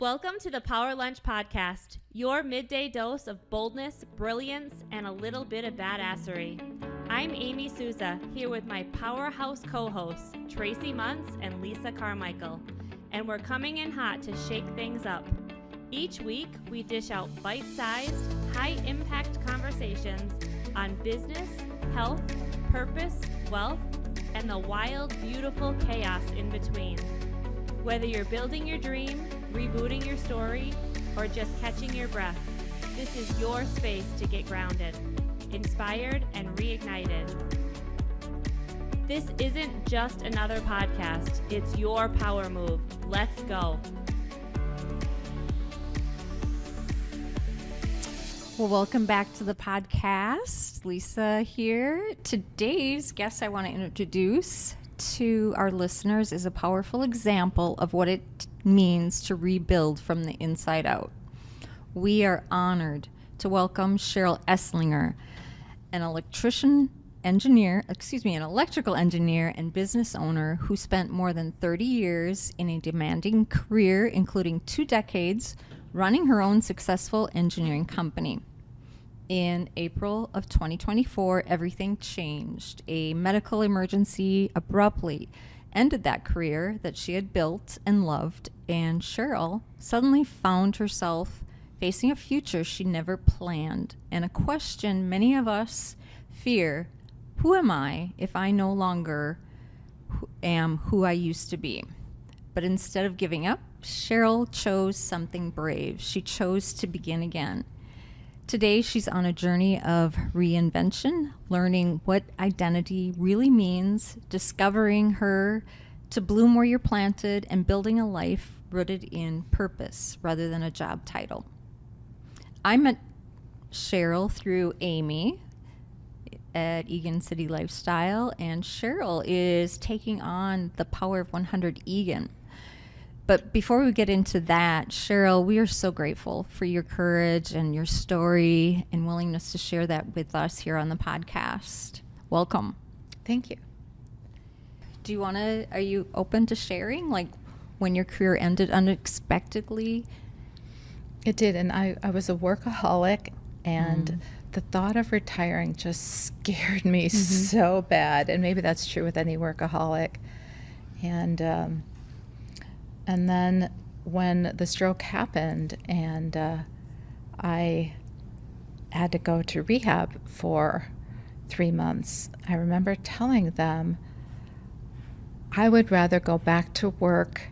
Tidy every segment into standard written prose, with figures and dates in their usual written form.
Welcome to the Power Lunch Podcast, your midday dose of boldness, brilliance, and a little bit of badassery. I'm Amy Sousa, here with my powerhouse co-hosts, Tracie, Munce, and Lisa Carmichael, and we're coming in hot to shake things up. Each week, we dish out bite-sized, high-impact conversations on business, health, purpose, wealth, and the wild, beautiful chaos in between. Whether you're building your dream, rebooting your story, or just catching your breath, this is your space to get grounded, inspired, and reignited. This isn't just another podcast, it's your power move. Let's go. Well, welcome back to the podcast. Lisa here. Today's guest I want to introduce to our listeners is a powerful example of what it means to rebuild from the inside out. We are honored to welcome Cheryl Eslinger, an electrical engineer and business owner who spent more than 30 years in a demanding career, including 2 decades running her own successful engineering company. In April of 2024, everything changed. A medical emergency abruptly ended that career that she had built and loved, and Cheryl suddenly found herself facing a future she never planned and a question many of us fear: who am I if I no longer am who I used to be? But instead of giving up, Cheryl chose something brave. She chose to begin again. Today, she's on a journey of reinvention, learning what identity really means, discovering her to bloom where you're planted, and building a life rooted in purpose rather than a job title. I met Cheryl through Amy at Eagan City Lifestyle, and Cheryl is taking on the Power of 100 Eagan. But before we get into that, Cheryl, we are so grateful for your courage and your story and willingness to share that with us here on the podcast. Welcome. Thank you. Are you open to sharing, like, when your career ended unexpectedly? It did, and I was a workaholic, and the thought of retiring just scared me so bad, and maybe that's true with any workaholic. And then when the stroke happened and I had to go to rehab for 3 months, I remember telling them I would rather go back to work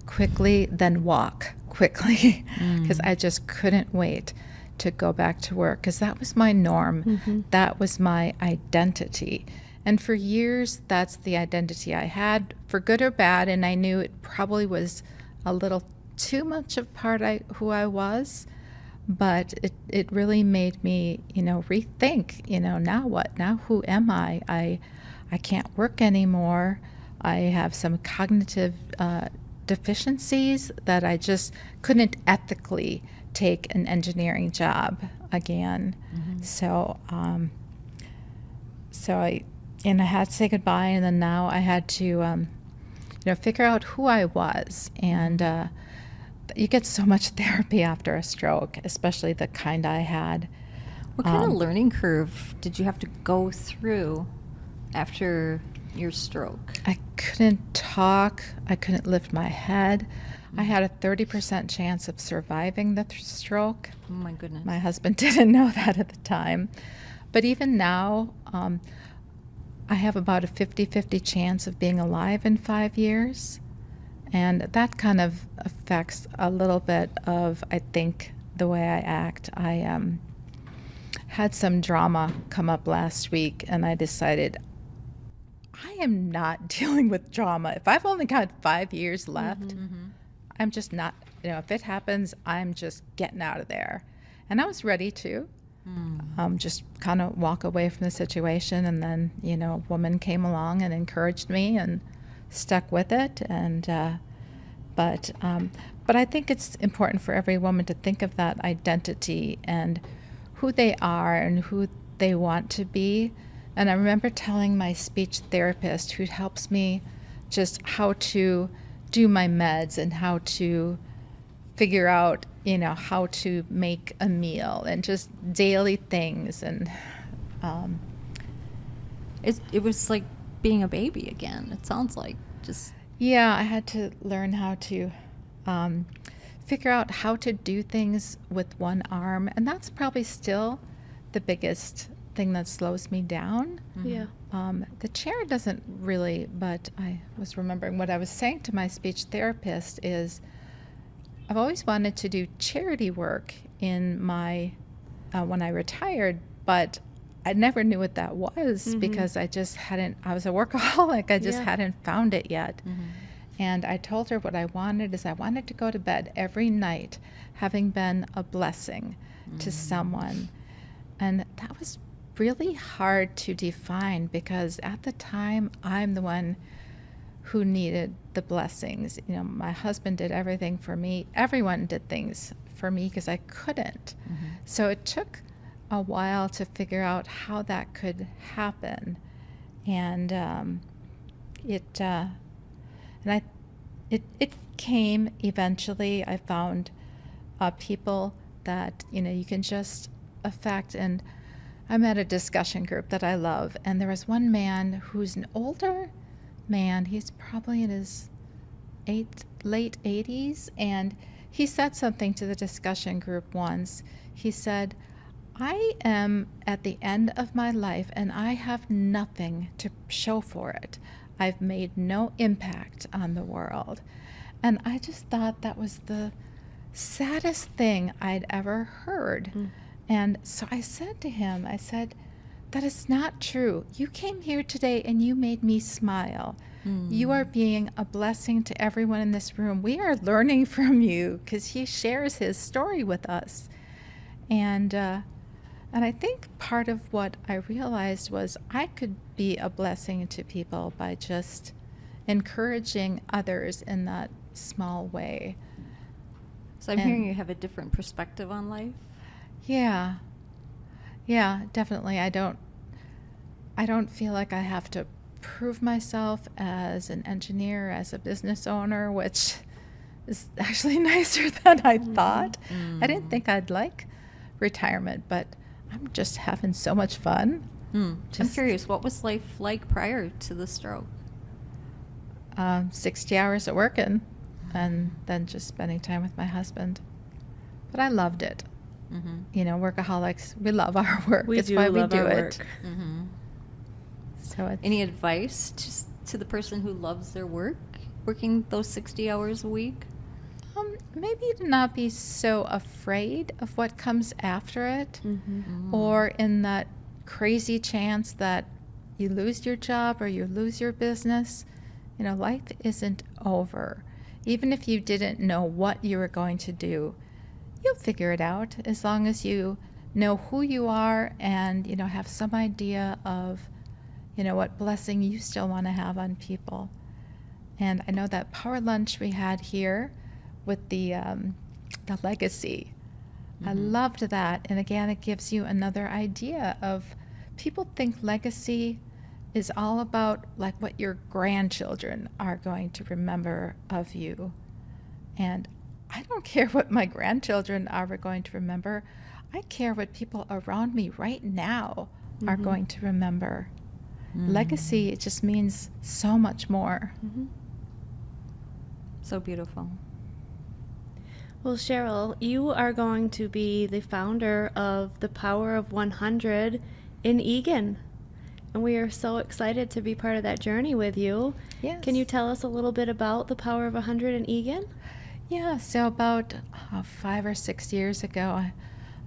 quickly than walk quickly, because I just couldn't wait to go back to work, because that was my norm. That was my identity. And for years, that's the identity I had, for good or bad, and I knew it probably was a little too much of who I was, but it really made me, rethink, now what? Now who am I? I can't work anymore. I have some cognitive deficiencies that I just couldn't ethically take an engineering job again. So I had to say goodbye, and then now I had to, figure out who I was. And you get so much therapy after a stroke, especially the kind I had. What kind of learning curve did you have to go through after your stroke? I couldn't talk. I couldn't lift my head. I had a 30% chance of surviving the stroke. Oh, my goodness. My husband didn't know that at the time. But even now, I have about a 50-50 chance of being alive in 5 years. And that kind of affects a little bit of, I think, the way I act. I had some drama come up last week, and I decided I am not dealing with drama. If I've only got 5 years left, I'm just not, if it happens, I'm just getting out of there. And I was ready to. Just kind of walk away from the situation, and then a woman came along and encouraged me and stuck with it. And but I think it's important for every woman to think of that identity and who they are and who they want to be. And I remember telling my speech therapist, who helps me just how to do my meds and how to figure out, how to make a meal and just daily things. And It was like being a baby again. It sounds like just. yeah, I had to learn how to figure out how to do things with one arm. And that's probably still the biggest thing that slows me down. Yeah. The chair doesn't really, but I was remembering what I was saying to my speech therapist is I've always wanted to do charity work in my, when I retired, but I never knew what that was because I was a workaholic. I just hadn't found it yet. And I told her what I wanted is I wanted to go to bed every night having been a blessing to someone. And that was really hard to define because at the time I'm the one who needed the blessings. My husband did everything for me. Everyone did things for me because I couldn't. So it took a while to figure out how that could happen. And it came eventually. I found people that you can just affect. And I'm at a discussion group that I love, and there was one man who's an older man. He's probably in his late 80s, and he said something to the discussion group once. He said, I am at the end of my life and I have nothing to show for it. I've made no impact on the world. And I just thought that was the saddest thing I'd ever heard. And so I said to him, that is not true. You came here today and you made me smile. You are being a blessing to everyone in this room. We are learning from you because he shares his story with us. And I think part of what I realized was I could be a blessing to people by just encouraging others in that small way. So I'm hearing you have a different perspective on life. Yeah, definitely. I don't feel like I have to prove myself as an engineer, as a business owner, which is actually nicer than I thought. I didn't think I'd like retirement, but I'm just having so much fun. I'm curious, what was life like prior to the stroke? 60 hours at working and then just spending time with my husband. But I loved it. Workaholics, we love our work. It's why we do it. So any advice to the person who loves their work, working those 60 hours a week? Maybe to not be so afraid of what comes after it, or in that crazy chance that you lose your job or you lose your business. Life isn't over. Even if you didn't know what you were going to do, you'll figure it out as long as you know who you are and, have some idea of, what blessing you still want to have on people. And I know that power lunch we had here with the legacy, I loved that. And again, it gives you another idea of people think legacy is all about like what your grandchildren are going to remember of you. And I don't care what my grandchildren are going to remember. I care what people around me right now are going to remember. Legacy, it just means so much more. So beautiful. Well, Cheryl, you are going to be the founder of the Power of 100 in Eagan. And we are so excited to be part of that journey with you. Yes. Can you tell us a little bit about the Power of 100 in Eagan? Yeah, so about 5 or 6 years ago,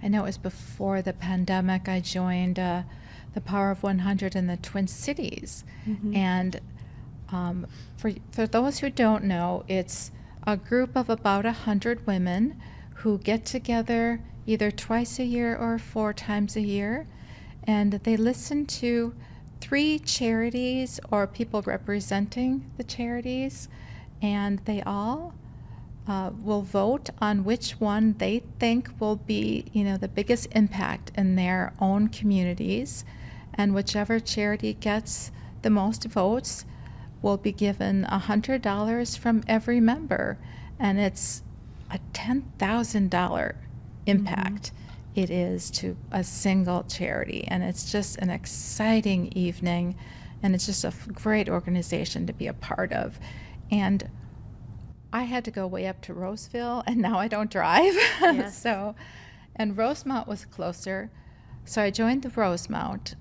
I know it was before the pandemic, I joined the Power of 100 in the Twin Cities. And for those who don't know, it's a group of about 100 women who get together either twice a year or 4 times a year, and they listen to 3 charities or people representing the charities, and they all will vote on which one they think will be, the biggest impact in their own communities, and whichever charity gets the most votes will be given $100 from every member. And it's a $10,000 impact it is to a single charity. And it's just an exciting evening, and it's just a great organization to be a part of. And I had to go way up to Roseville, and now I don't drive. Yes. And Rosemount was closer. So I joined the Rosemount.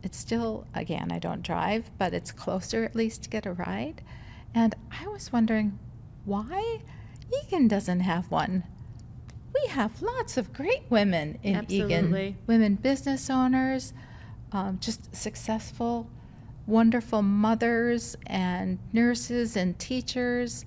It's still, again, I don't drive, but it's closer at least to get a ride. And I was wondering why Eagan doesn't have one. We have lots of great women in Absolutely. Eagan. Women business owners, just successful, wonderful mothers and nurses and teachers.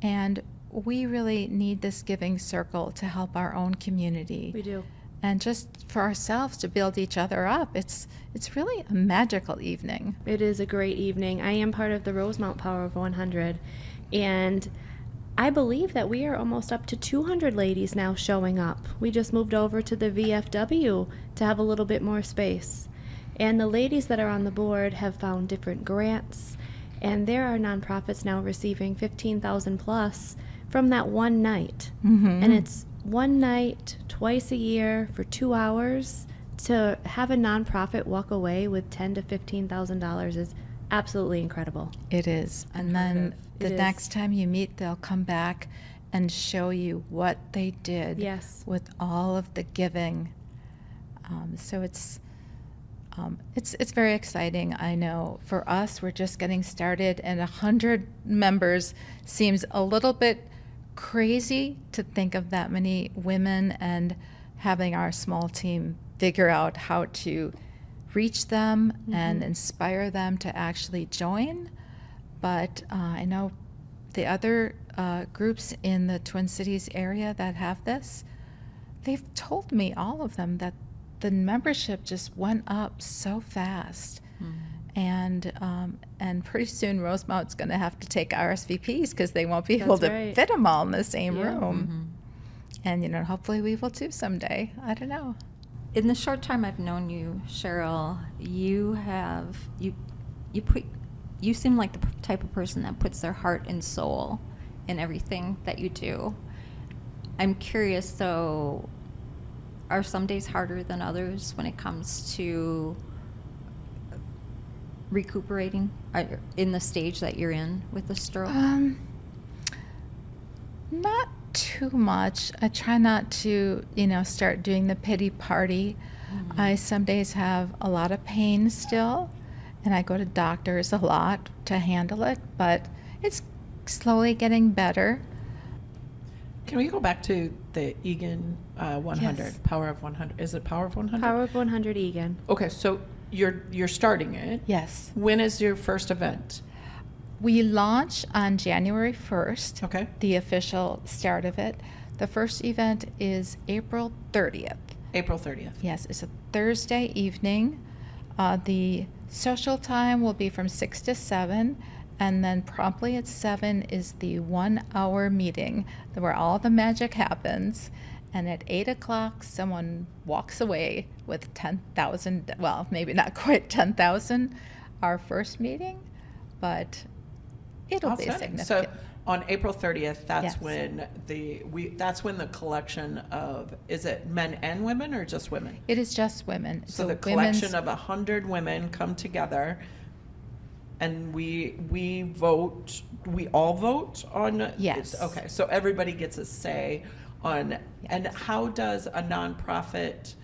And we really need this giving circle to help our own community. We do. And just for ourselves to build each other up. It's really a magical evening. It is a great evening. I am part of the Rosemount Power of 100, and I believe that we are almost up to 200 ladies now showing up. We just moved over to the VFW to have a little bit more space. And the ladies that are on the board have found different grants, and there are nonprofits now receiving $15,000 plus from that one night. Mm-hmm. And it's one night, twice a year for 2 hours. To have a nonprofit walk away with $10,000 to $15,000 is absolutely incredible. It is. And then the It is. next time you meet, they'll come back and show you what they did Yes. with all of the giving. So it's very exciting. I know for us, we're just getting started, and 100 members seems a little bit crazy to think of that many women and having our small team figure out how to reach them and inspire them to actually join. But I know the other groups in the Twin Cities area that have this, they've told me, all of them, that the membership just went up so fast. And pretty soon Rosemount's going to have to take RSVPs because they won't be able That's to right. fit them all in the same Yeah. room. And, hopefully we will too someday. I don't know. In the short time I've known you, Cheryl, you seem like the type of person that puts their heart and soul in everything that you do. I'm curious, though, are some days harder than others when it comes to recuperating in the stage that you're in with the stroke? Not too much. I try not to, start doing the pity party. I some days have a lot of pain still, and I go to doctors a lot to handle it, but it's slowly getting better. Can we go back to the Eagan 100, Yes. Power of 100? Is it Power of 100? Power of 100 Eagan. Okay, so you're starting it. Yes. When is your first event? We launch on January 1st, Okay. the official start of it. The first event is April 30th. April 30th. Yes, it's a Thursday evening. The social time will be from 6 to 7, and then promptly at 7 is the 1-hour meeting where all the magic happens. And at 8 o'clock, someone walks away with 10,000, well, maybe not quite 10,000, our first meeting, but it'll be Outstanding. significant. So on April 30th, that's Yes. when that's when the collection of, is it men and women or just women? It is just women. So the collection of 100 women come together, and we vote. We all vote on. Yes. Okay. So everybody gets a say on. Yes. And how does a nonprofit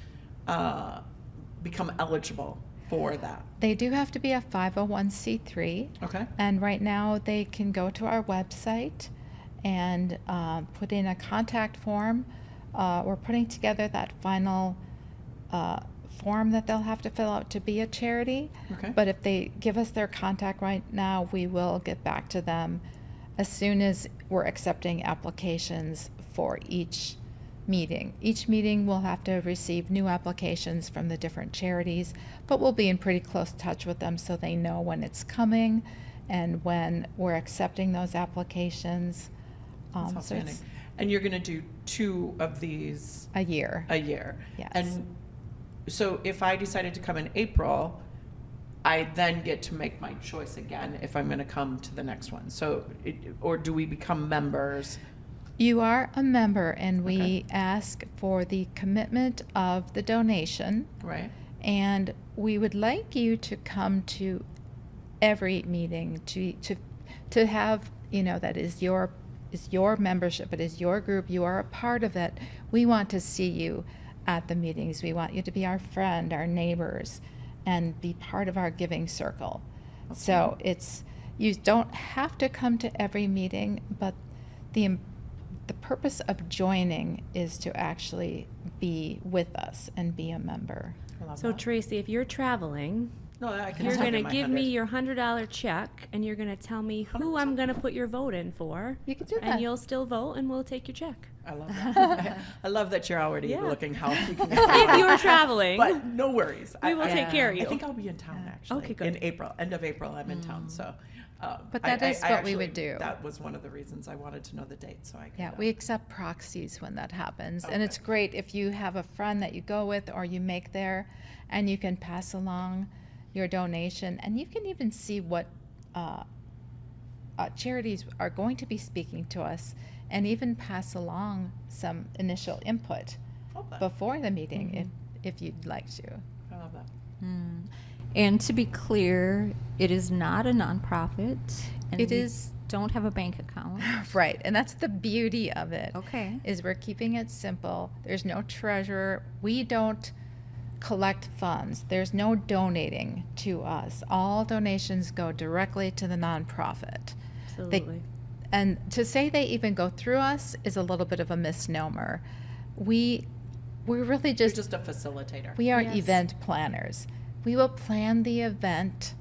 become eligible for that? They do have to be a 501c3. Okay. And right now they can go to our website and put in a contact form. We're putting together that final form that they'll have to fill out to be a charity. Okay. But if they give us their contact right now, we will get back to them as soon as we're accepting applications for each meeting. Each meeting will have to receive new applications from the different charities, but we'll be in pretty close touch with them so they know when it's coming and when we're accepting those applications. That's So outstanding. it's And you're going to do 2 of these a year. a year. Yes. And so if I decided to come in April, I then get to make my choice again if I'm going to come to the next one. So, or do we become members? You are a member, and we ask for the commitment of the donation. Right. And we would like you to come to every meeting, to have, that is your membership, it is your group, you are a part of it. We want to see you at the meetings. We want you to be our friend, our neighbors, and be part of our giving circle. Okay. So you don't have to come to every meeting, but the purpose of joining is to actually be with us and be a member. So Tracie, if you're traveling, you're going to give me your $100 check, and you're going to tell me who 100%. I'm going to put your vote in for. You can do that. And you'll still vote, and we'll take your check. I love that. I love that you're already looking how you can if you're traveling. But no worries. We will take care of you. I think I'll be in town, actually. Okay, good. In April, end of April, I'm in town. So, but that is what we would do. That was one of the reasons I wanted to know the date, so I could. Yeah, we accept proxies when that happens. Okay. And it's great if you have a friend that you go with or you make there, and you can pass along your donation, and you can even see what charities are going to be speaking to us, and even pass along some initial input before the meeting, if you'd like to. I love that. And to be clear, it is not a nonprofit. And it is. Don't have a bank account. Right, and that's the beauty of it. Okay. Is we're keeping it simple. There's no treasurer. We don't collect funds. There's no donating to us. All donations go directly to the nonprofit. Absolutely. And to say they even go through us is a little bit of a misnomer. We're really You're just a facilitator. We are event planners. We will plan the event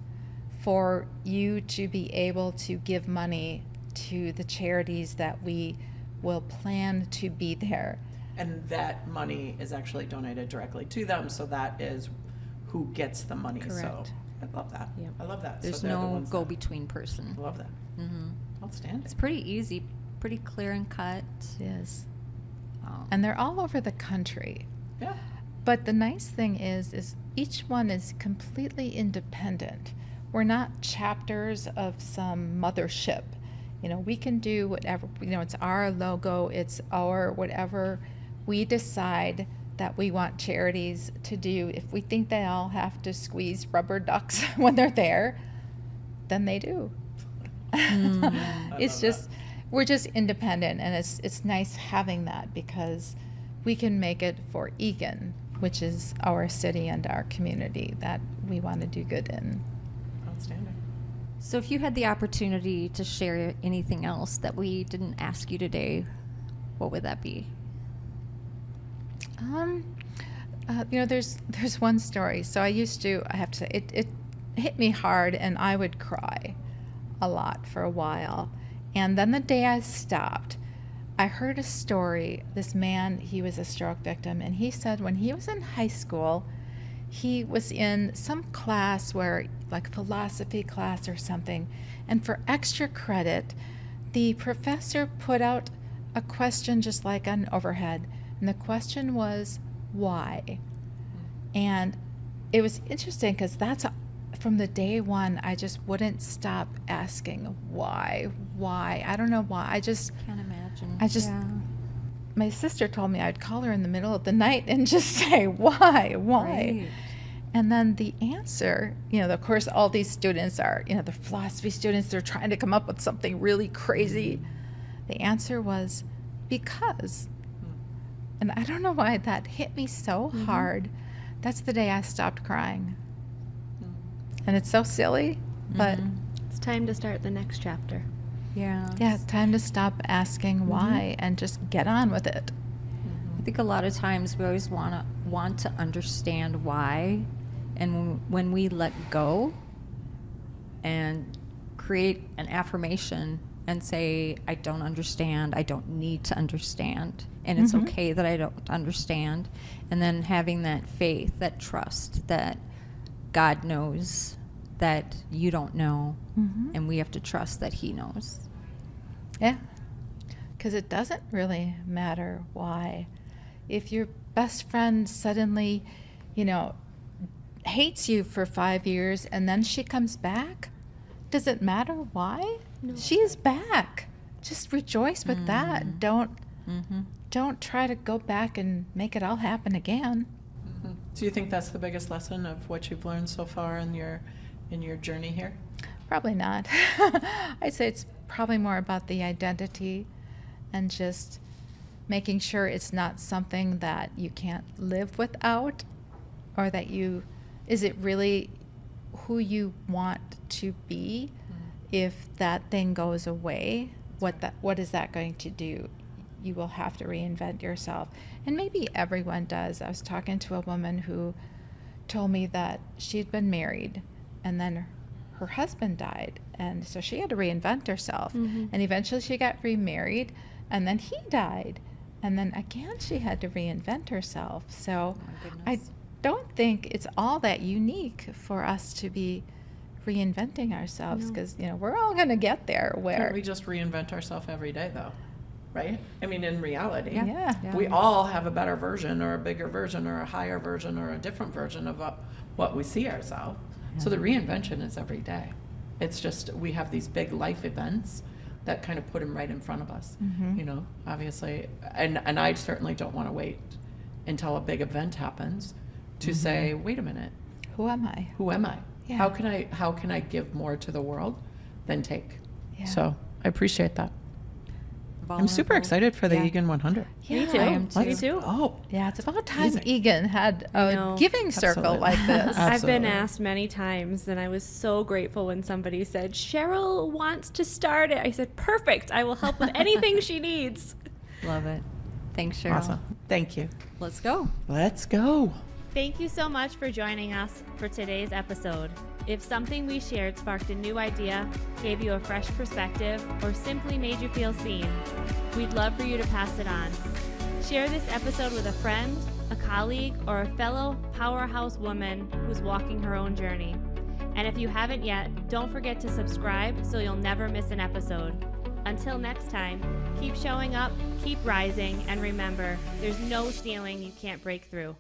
for you to be able to give money to the charities that we will plan to be there. And that money is actually donated directly to them, so that is who gets the money. Correct. So I love that. Yep. I love that. There's so no go-between person. I love that. Outstanding. It's pretty easy, pretty clear and cut. It is. And they're all over the country. Yeah. But the nice thing is each one is completely independent. We're not chapters of some mothership. We can do whatever, it's our logo, it's our whatever we decide that we want charities to do. If we think they all have to squeeze rubber ducks when they're there, then they do. It's just, we're just independent, and it's nice having that because we can make it for Eagan, which is our city and our community that we want to do good in. Outstanding. So if you had the opportunity to share anything else that we didn't ask you today, what would that be? There's one story. So I have to say, it hit me hard, and I would cry a lot for a while. And then the day I stopped, I heard a story. This man, he was a stroke victim, and he said when he was in high school, he was in some class like philosophy class or something, and for extra credit, the professor put out a question just like an overhead, and the question was, why? And it was interesting because from the day one, I just wouldn't stop asking why. I don't know why. I just can't imagine. My sister told me I'd call her in the middle of the night and just say, why? Right. And then the answer, of course, all these students are, the philosophy students, they're trying to come up with something really crazy. The answer was, because. And I don't know why that hit me so hard. That's the day I stopped crying. And it's so silly, but it's time to start the next chapter. Yeah. Yeah, it's time to stop asking why and just get on with it. I think a lot of times we always want to understand why, and when we let go and create an affirmation and say, I don't understand, I don't need to understand, and it's okay that I don't understand, and then having that faith, that trust that God knows that you don't know, and we have to trust that He knows. Yeah, because it doesn't really matter why. If your best friend suddenly, hates you for 5 years and then she comes back, does it matter why? No. She is back. just rejoice with that. Don't try to go back and make it all happen again. Do you think that's the biggest lesson of what you've learned so far in your journey here? Probably not. I'd say it's probably more about the identity and just making sure it's not something that you can't live without, or that is it really who you want to be? If that thing goes away, what is that going to do? You will have to reinvent yourself. And maybe everyone does. I was talking to a woman who told me that she'd been married and then her husband died, and so she had to reinvent herself. And eventually she got remarried, and then he died, and then again she had to reinvent herself. So I don't think it's all that unique for us to be reinventing ourselves, because we're all going to get there. Where we just reinvent ourselves every day, though, right? I mean, in reality, yeah. we all have a better version or a bigger version or a higher version or a different version of what we see ourselves. So the reinvention is every day. It's just we have these big life events that kind of put them right in front of us, obviously. And I certainly don't want to wait until a big event happens to say, wait a minute. Who am I? Who am I? Yeah. How can I give more to the world than take? Yeah. So I appreciate that. I'm super excited for the Eagan 100. Yeah, Me too. I am too. Me too. Oh, Yeah, it's about time Amazing. Eagan had a giving circle Absolutely. like this. I've been Absolutely. asked many times, and I was so grateful when somebody said, Cheryl wants to start it. I said, perfect. I will help with anything she needs. Love it. Thanks, Cheryl. awesome. Thank you. Let's go. Let's go. Thank you so much for joining us for today's episode. If something we shared sparked a new idea, gave you a fresh perspective, or simply made you feel seen, we'd love for you to pass it on. Share this episode with a friend, a colleague, or a fellow powerhouse woman who's walking her own journey. And if you haven't yet, don't forget to subscribe so you'll never miss an episode. Until next time, keep showing up, keep rising, and remember, there's no ceiling you can't break through.